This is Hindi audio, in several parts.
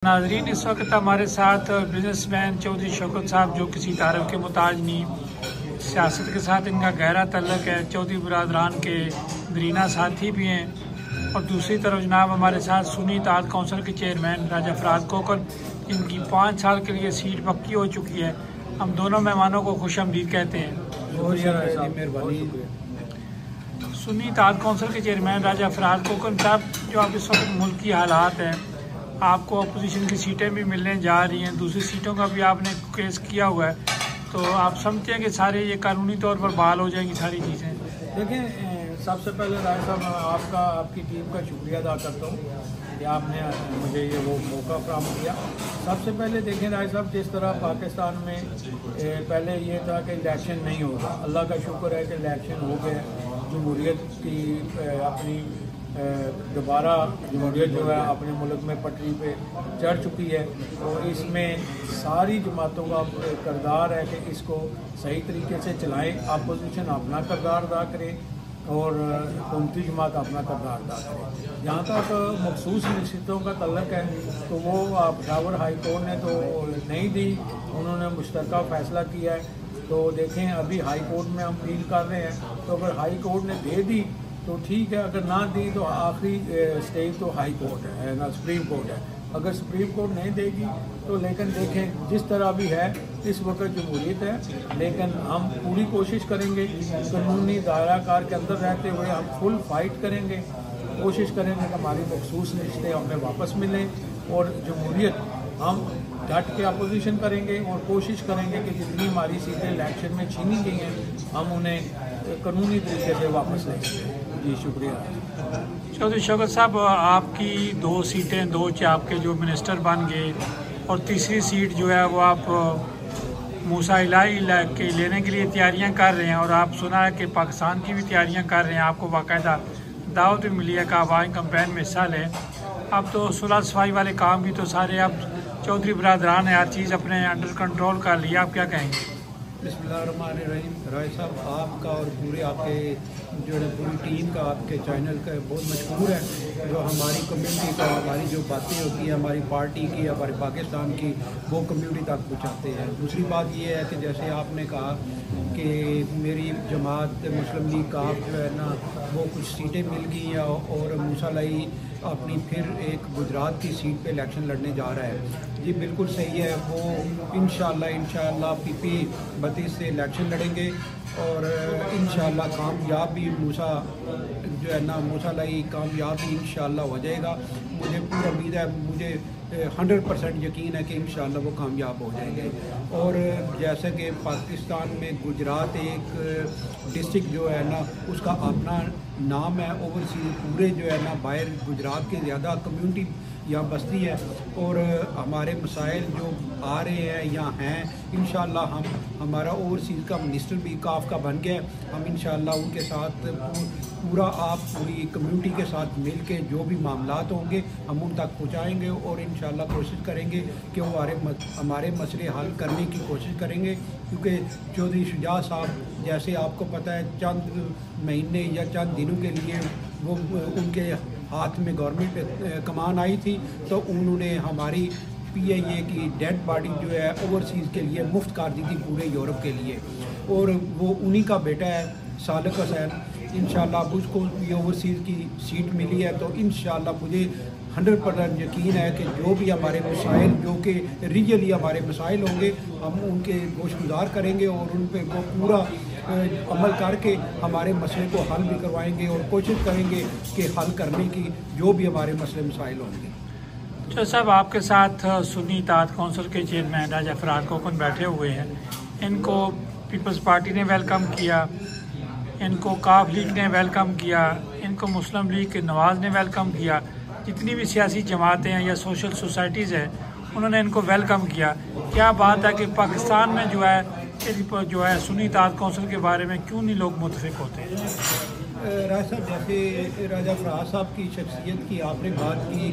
नाजरीन, इस वक्त हमारे साथ बिजनेसमैन चौधरी शौकत साहब, जो किसी तारफ़ के मुताज नहीं, सियासत के साथ इनका गहरा तल्लक है, चौधरी बरादरान के दरीना साथी भी हैं। और दूसरी तरफ जनाब हमारे साथ सुन्नी इत्तेहाद कौंसिल के चेयरमैन राजा फराज कोकन, इनकी 5 साल के लिए सीट पक्की हो चुकी है। हम दोनों मेहमानों को खुशामदीद कहते हैं। सुन्नी इत्तेहाद कौंसिल के चेयरमैन राजा फराज कोकन साहब, जो आप इस वक्त मुल्क की हालात हैं, आपको अपोजिशन की सीटें भी मिलने जा रही हैं, दूसरी सीटों का भी आपने केस किया हुआ है, तो आप समझते हैं कि सारे ये कानूनी तौर पर बहाल हो जाएंगी सारी चीज़ें? देखें, सबसे पहले राय साहब, मैं आपकी टीम का शुक्रिया अदा करता हूँ कि आपने मुझे ये वो मौका फराहम किया। सबसे पहले देखें राय साहब, जिस तरह पाकिस्तान में पहले ये था कि इलेक्शन नहीं होगा, अल्लाह का शुक्र है कि इलेक्शन हो गए। जमहूरियत की अपनी दोबारा जमहूरियत जो है अपने मुल्क में पटरी पे चढ़ चुकी है, और इसमें सारी जमातों का किरदार है कि इसको सही तरीके से चलाएं। अपोजिशन अपना किरदार अदा करे और हुकूमती जमात अपना किरदार अदा करे। जहाँ तक मखसूस नसीहतों का तल्लक है, तो वो पेशावर हाई कोर्ट ने तो नहीं दी, उन्होंने मुश्तरका फैसला किया है। तो देखें, अभी हाई कोर्ट में हम अपील कर रहे हैं, तो अगर हाई कोर्ट ने दे दी तो ठीक है, अगर ना दी तो आखिरी स्टेज तो हाई कोर्ट है ना, सुप्रीम कोर्ट है। अगर सुप्रीम कोर्ट नहीं देगी तो लेकिन देखें, जिस तरह भी है इस वक्त जमहूरियत है, लेकिन हम पूरी कोशिश करेंगे, कानूनी दायरा कार के अंदर रहते हुए हम फुल फाइट करेंगे, कोशिश करेंगे कि हमारी मखसूस रिश्ते हमें वापस मिलें, और जमहूरियत हम डट के अपोजिशन करेंगे और कोशिश करेंगे कि जितनी हमारी सीटें इलेक्शन में छीनी गई हैं हम उन्हें कानूनी तरीके से वापस लेंगे। जी शुक्रिया। चौधरी शौकत साहब, आपकी 2 सीटें, 2 आपके जो मिनिस्टर बन गए, और तीसरी सीट जो है वो आप मूसा इलाही के लेने के लिए तैयारियां कर रहे हैं, और आप सुना है कि पाकिस्तान की भी तैयारियां कर रहे हैं, आपको बाकायदा दावत भी मिली है कि आप आए कैंपेन में हिस्सा लें। अब तो सुलह सफाई वाले काम भी तो सारे अब चौधरी बरादरान ने हर चीज़ अपने अंडर कंट्रोल कर लिया, आप क्या कहेंगे? बिस्मिल्लाहिर्रहमानिर्रहीम। राय साहब, आपका और पूरे आपके जो है पूरी टीम का, आपके चैनल का बहुत मशहूर है, जो हमारी कम्युनिटी का, हमारी जो बातें होती हैं हमारी पार्टी की, हमारे पाकिस्तान की, वो कम्युनिटी तक पहुँचाते हैं। दूसरी बात ये है कि जैसे आपने कहा कि मेरी जमात मुस्लिम लीग का जो है ना वो कुछ सीटें मिल गई हैं, और मूसा इलाही अपनी फिर एक गुजरात की सीट पे इलेक्शन लड़ने जा रहा है। जी बिल्कुल सही है, वो इंशाल्लाह PP 32 से इलेक्शन लड़ेंगे, और इंशाल्लाह कामयाब भी मूसा जो है ना, मूसा इलाही कामयाब भी इंशाल्लाह हो जाएगा। मुझे पूरी उम्मीद है, मुझे 100% यकीन है कि इंशाल्लाह वो कामयाब हो जाएंगे। और जैसे कि पाकिस्तान में गुजरात एक डिस्ट्रिक्ट जो है ना उसका अपना नाम है, ओवरसीज पूरे जो है ना बाहर गुजरात के ज़्यादा कम्युनिटी यहाँ बसती है, और हमारे मसाइल जो आ रहे हैं यहाँ हैं, इंशाल्लाह हम हमारा ओवरसीज़ का मिनिस्टर भी काफ का बन गया, हम इंशाल्लाह उनके साथ पूरा आप पूरी कम्युनिटी के साथ मिल के जो भी मामलात होंगे हम उन तक पहुँचाएँगे, और इंशाल्लाह कोशिश करेंगे कि वो हमारे मसले हल करने की कोशिश करेंगे। क्योंकि चौधरी शुजा साहब, जैसे आपको पता है, चंद महीने या चंद दिनों के लिए वो उनके हाथ में गवर्नमेंट कमान आई थी, तो उन्होंने हमारी PIA की डेड बॉडी जो है ओवरसीज़ के लिए मुफ्त कर दी थी पूरे यूरोप के लिए, और वो उन्हीं का बेटा है सालिक हुसैन। इंशाल्लाह उसको ये ओवरसीज़ की सीट मिली है, तो इंशाल्लाह मुझे 100% यकीन है कि जो भी हमारे मसाइल, जो कि रियली हमारे मसाइल होंगे, हम उनके गोशगुजार करेंगे और उन पर वो पूरा अमल करके हमारे मसले को हल भी करवाएंगे, और कोशिश करेंगे कि हल करने की जो भी हमारे मसले मसाइल होंगे। तो साहब, आपके साथ सुन्नी इत्तेहाद कौंसिल के चेयरमैन राजा फराज कोकन बैठे हुए हैं, इनको पीपल्स पार्टी ने वेलकम किया, इनको काफ लीग ने वेलकम किया, इनको मुस्लिम लीग के नवाज़ ने वेलकम किया, जितनी भी सियासी जमातें हैं या सोशल सोसाइटीज़ हैं उन्होंने इनको वेलकम किया। क्या बात है कि पाकिस्तान में जो है सुन्नी इत्तेहाद कौंसिल के बारे में क्यों नहीं लोग मुतफिक होते हैं? राजा साहब, जैसे राजा फराज साहब की शख्सियत की आपने बात की,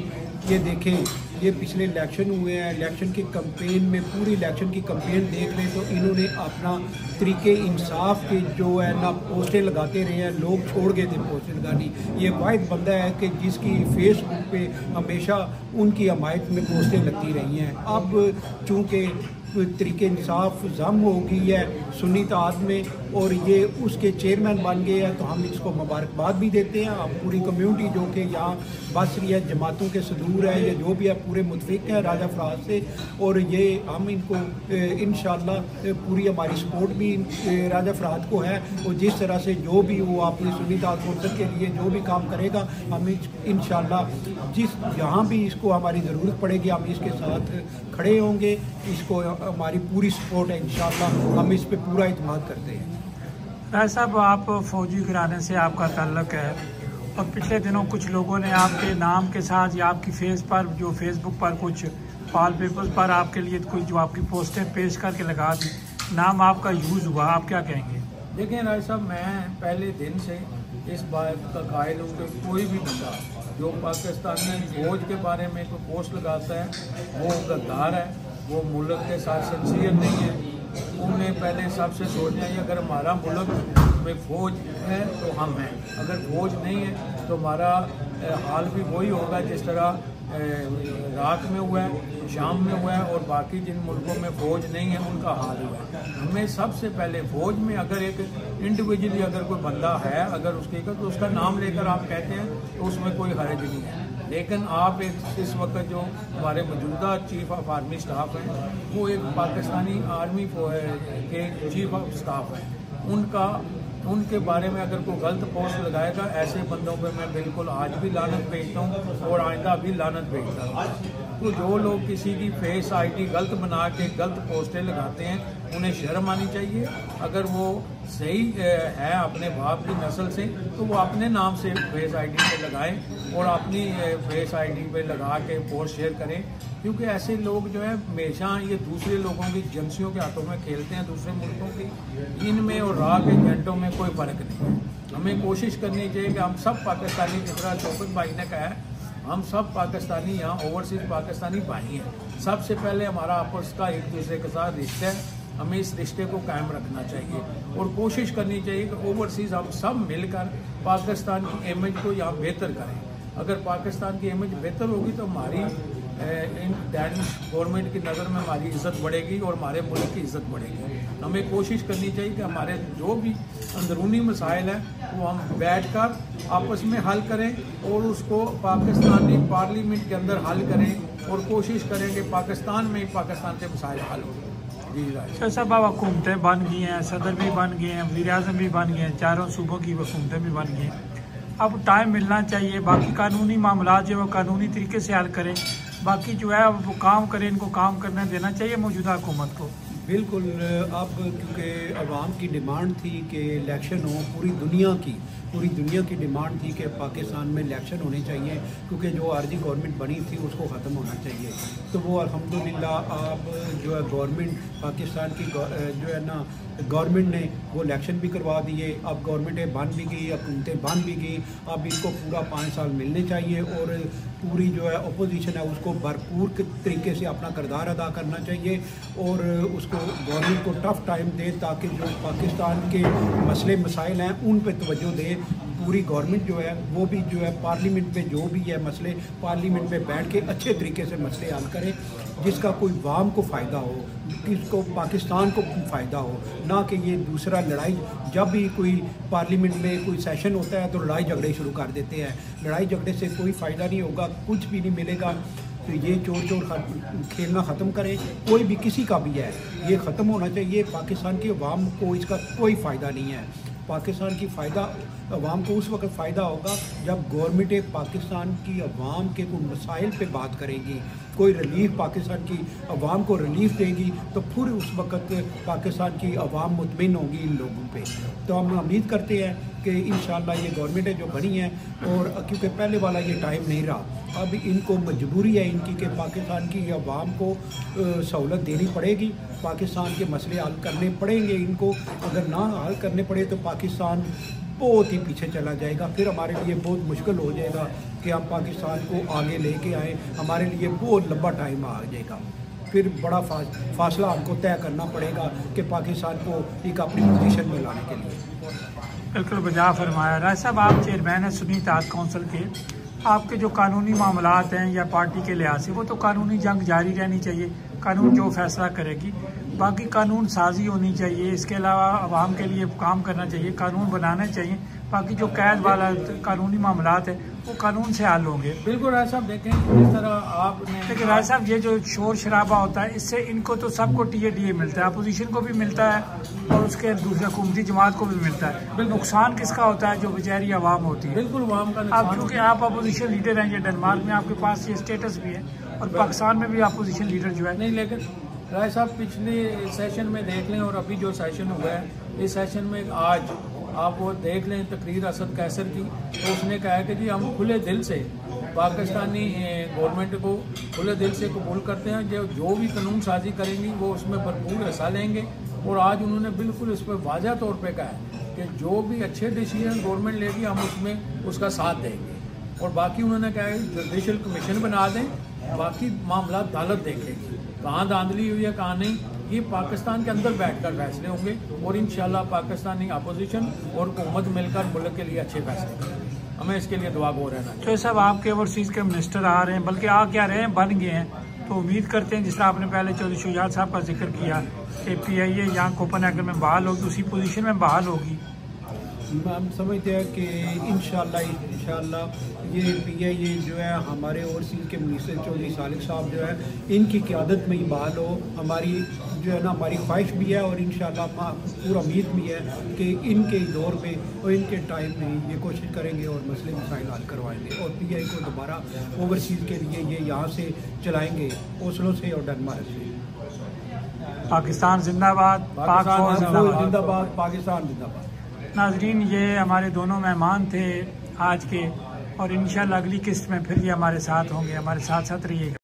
ये देखें ये पिछले इलेक्शन हुए हैं, इलेक्शन की कैंपेन में पूरी इलेक्शन की कैंपेन देख लें तो इन्होंने अपना तरीके इंसाफ के जो है ना पोस्टें लगाते रहे हैं, लोग छोड़ गए थे पोस्टें लगानी। ये वाहिद बंदा है कि जिसकी फेसबुक पे हमेशा उनकी हमायत में पोस्टें लगती रही हैं। अब चूँकि तरीके इंसाफ जम हो गई है सुन्नी इत्तेहाद में और ये उसके चेयरमैन बन गए हैं, तो हम इसको मुबारकबाद भी देते हैं। अब पूरी कम्युनिटी जो कि यहाँ बस रही है, जमातों के सदूर है, ये जो भी है पूरे मुतफिक है राजा फराज से, और ये हम इनको इंशाअल्लाह पूरी हमारी सपोर्ट भी राजा फराज को है। और जिस तरह से जो भी वो अपनी सुन्नी इत्तेहाद कौंसिल के लिए जो भी काम करेगा, हम इंशाअल्लाह जहाँ भी इसको हमारी ज़रूरत पड़ेगी हम इसके साथ खड़े होंगे। इसको हमारी पूरी सपोर्ट है, इंशाअल्लाह हम इस पे पूरा इत्मीनान करते हैं। राय साहब, आप फौजी घराने से आपका ताल्लुक़ है और पिछले दिनों कुछ लोगों ने आपके नाम के साथ या आपकी फेस पर जो फेसबुक पर कुछ वॉल पेपर्स पर आपके लिए कुछ जो आपकी पोस्टें पेश करके लगा दी, नाम आपका यूज़ हुआ, आप क्या कहेंगे? देखिए राय साहब, मैं पहले दिन से इस बात का कायल हूँ कि कोई भी बंदा जो पाकिस्तानी फौज के बारे में कोई पोस्ट लगाता है वो गद्दार है, वो मुल्क के साथ सिंसियर नहीं है। उन्हें पहले सबसे सोचना चाहिए अगर हमारा मुल्क में फ़ौज है तो हम हैं, अगर फ़ौज नहीं है तो हमारा हाल भी वही होगा जिस तरह इराक़ में हुआ है, शाम में हुआ है और बाकी जिन मुल्कों में फ़ौज नहीं है उनका हाल हुआ है। हमें सबसे पहले फ़ौज में अगर एक इंडिविजुअली अगर कोई बंदा है अगर उसके तो उसका नाम लेकर आप कहते हैं तो उसमें कोई हर्ज नहीं है। लेकिन आप इस वक्त जो हमारे मौजूदा चीफ ऑफ आर्मी स्टाफ हैं वो एक पाकिस्तानी आर्मी के चीफ ऑफ स्टाफ हैं, उनके बारे में अगर कोई गलत पोस्ट लगाएगा, ऐसे बंदों पे मैं बिल्कुल आज भी लानत भेजता हूँ और आइंदा भी लानत भेजता हूँ। तो जो लोग किसी की फेस आईडी गलत बना के गलत पोस्टें लगाते हैं उन्हें शर्म आनी चाहिए। अगर वो सही है अपने बाप की नस्ल से तो वो अपने नाम से फेस आईडी पे लगाएं और अपनी फेस आईडी पे लगा के पोस्ट शेयर करें, क्योंकि ऐसे लोग जो है हमेशा ये दूसरे लोगों की एजेंसियों के हाथों में खेलते हैं, दूसरे मुल्कों की। इनमें और राह के एजेंटों में कोई फ़र्क नहीं है। हमें कोशिश करनी चाहिए कि हम सब पाकिस्तानी, जिस तरह शौकत भाई ने कहा है, हम सब पाकिस्तानी यहाँ ओवरसीज़ पाकिस्तानी भाई हैं। सबसे पहले हमारा आपस का एक दूसरे के साथ रिश्ता है, हमें इस रिश्ते को कायम रखना चाहिए और कोशिश करनी चाहिए कि ओवरसीज़ हम सब मिलकर पाकिस्तान की इमेज को यहाँ बेहतर करें। अगर पाकिस्तान की इमेज बेहतर होगी तो हमारी गवर्नमेंट की नज़र में हमारी इज़्ज़त बढ़ेगी और हमारे मुल्क की इज़्ज़त बढ़ेगी। हमें कोशिश करनी चाहिए कि हमारे जो भी अंदरूनी मसाइल हैं वो हम बैठकर आपस में हल करें और उसको पाकिस्तानी पार्लियामेंट के अंदर हल करें और कोशिश करें कि पाकिस्तान में पाकिस्तान के मसाइल हल हों। सर साहब, अब हुकूमतें बन गई हैं, सदर भी बन गए हैं, वज़ीर आज़म भी बन गए हैं, चारों सूबों की हुकूमतें भी बन गई हैं। अब टाइम मिलना चाहिए, बाकी कानूनी मामला जो है वो कानूनी तरीके से हल करें, बाकी जो है वो काम करें, इनको काम करने देना चाहिए मौजूदा हुकूमत को। बिल्कुल। अब क्योंकि अवाम की डिमांड थी कि इलेक्शन हो, पूरी दुनिया की डिमांड थी कि पाकिस्तान में इलेक्शन होने चाहिए, क्योंकि जो आरजी गवर्नमेंट बनी थी उसको ख़त्म होना चाहिए। तो वो अल्हम्दुलिल्लाह अब जो है गवर्नमेंट पाकिस्तान की जो है ना गवर्नमेंट ने वो इलेक्शन भी करवा दिए। अब गवर्नमेंटें बन भी गई, हुकूमतें बन भी गई। अब इनको पूरा 5 साल मिलने चाहिए और पूरी जो है अपोजिशन है उसको भरपूर तरीके से अपना किरदार अदा करना चाहिए और उसको गवर्नमेंट को टफ टाइम दे ताकि जो पाकिस्तान के मसले मसाइल हैं उन पर तवज्जो दे। पूरी गवर्नमेंट जो है वो भी जो है पार्लियामेंट में जो भी है मसले पार्लियामेंट में बैठ के अच्छे तरीके से मसले हल करें, जिसका कोई वाम को फ़ायदा हो, किसको पाकिस्तान को फ़ायदा हो, ना कि ये दूसरा लड़ाई। जब भी कोई पार्लियामेंट में कोई सेशन होता है तो लड़ाई झगड़े शुरू कर देते हैं। लड़ाई झगड़े से कोई फ़ायदा नहीं होगा, कुछ भी नहीं मिलेगा। तो ये चोर खेलना ख़त्म करें, कोई भी किसी का भी है, ये ख़त्म होना चाहिए। पाकिस्तान की अवाम को इसका कोई फ़ायदा नहीं है। पाकिस्तान की फ़ायदा अवाम को उस वक्त फ़ायदा होगा जब गवर्नमेंट पाकिस्तान की अवाम के कोई मसाइल पे बात करेगी, कोई रिलीफ पाकिस्तान की अवाम को रिलीफ देगी, तो फिर उस वक्त पाकिस्तान की अवाम मुतमिन होगी इन लोगों पे। तो हम उम्मीद करते हैं कि इंशाअल्लाह ये गवर्नमेंटें जो बनी हैं, और क्योंकि पहले वाला ये टाइम नहीं रहा, अब इनको मजबूरी है इनकी कि पाकिस्तान की अवाम को सहूलत देनी पड़ेगी, पाकिस्तान के मसले हल करने पड़ेंगे इनको। अगर ना हल करने पड़े तो पाकिस्तान बहुत ही पीछे चला जाएगा, फिर हमारे लिए बहुत मुश्किल हो जाएगा कि कि हम पाकिस्तान को आगे लेके आए, हमारे लिए बहुत लंबा टाइम आ जाएगा। फिर बड़ा फासला हमको तय करना पड़ेगा कि पाकिस्तान को एक अपनी पोजीशन में लाने के लिए। बिल्कुल बजा फरमाया। राय साहब, आप चेयरमैन हैं सुन्नी इत्तेहाद कौंसिल के, आपके जो कानूनी मामलात हैं या पार्टी के लिहाज से, वो तो कानूनी जंग जारी रहनी चाहिए, कानून जो फैसला करेगी, बाकी कानून साजी होनी चाहिए, इसके अलावा आवाम के लिए काम करना चाहिए, कानून बनाने चाहिए, बाकी जो कैद वाला कानूनी मामलात है वो कानून से हल होंगे। बिल्कुल राय साहब, देखें जिस तरह आपने, लेकिन राय साहब ये जो शोर शराबा होता है इससे इनको तो सबको टीए मिलता है, अपोजिशन को भी मिलता है और उसके दूसरे हुकूमती जमात को भी मिलता है। नुकसान किसका होता है? जो बेचारी आवाम होती है। बिल्कुल आवाम का अब क्योंकि आप अपोजिशन लीडर हैं, ये डेनमार्क में आपके पास ये स्टेटस भी है और पाकिस्तान में भी अपोजिशन लीडर जो है। नहीं, लेकिन राय साहब पिछले सेशन में देख लें और अभी जो सेशन हुआ है, इस सेशन में आज आप वो देख लें तकरीर असद कैसर की, तो उसने कहा है कि जी हम खुले दिल से पाकिस्तानी गवर्नमेंट को खुले दिल से कबूल करते हैं, जो भी कानून साजी करेंगी वो उसमें भरपूर हिस्सा लेंगे। और आज उन्होंने बिल्कुल इस पर वाज़ह तौर पे कहा है कि जो भी अच्छे डिसीजन गवर्नमेंट लेगी हम उसमें उसका साथ देंगे। और बाकी उन्होंने कहा है जुडिशल कमीशन बना दें, बाकी मामला अदालत देखेगी, कहाँ धांधली हुई है कहाँ नहीं, ये पाकिस्तान के अंदर बैठकर फैसले होंगे और इंशाल्लाह पाकिस्तानी अपोजिशन और हुकूमत मिलकर मुल्क के लिए अच्छे फैसले करेंगे। हमें इसके लिए दुआ गो रहना चाहिए। तो साहब, आपके ओवरसीज़ के मिनिस्टर आ रहे हैं, बल्कि आ क्या रहे हैं, बन गए हैं, तो उम्मीद करते हैं जिस तरह आपने पहले चौधरी शुजात साहब का जिक्र किया कि PIA यहाँ कोपनहेगन में बहाल होगी, उसी पोजीशन में बहाल होगी। हम समझते हैं कि इंशाल्लाह ये PIA जो है हमारे ओवरसीज़ के मिनिस्टर चौधरी सालिक साहब जो है इनकी क़यादत में ही बहाल हो। हमारी जो है ना हमारी ख्वाहिश भी है और इंशाल्लाह पूरा उम्मीद भी है कि इनके दौर में और इनके टाइम में ये कोशिश करेंगे और मसले मसाइल हल करवाएंगे और PIA को दोबारा ओवरसीज़ के लिए ये यहाँ से चलाएँगे, ओस्लो से और डेनमार्क से। पाकिस्तान जिंदाबाद, पाक फौज जिंदाबाद, पाकिस्तान जिंदाबाद। नाजरीन, ये हमारे दोनों मेहमान थे आज के, और इंशाल्लाह अगली किस्त में फिर ये हमारे साथ होंगे। हमारे साथ रहिएगा।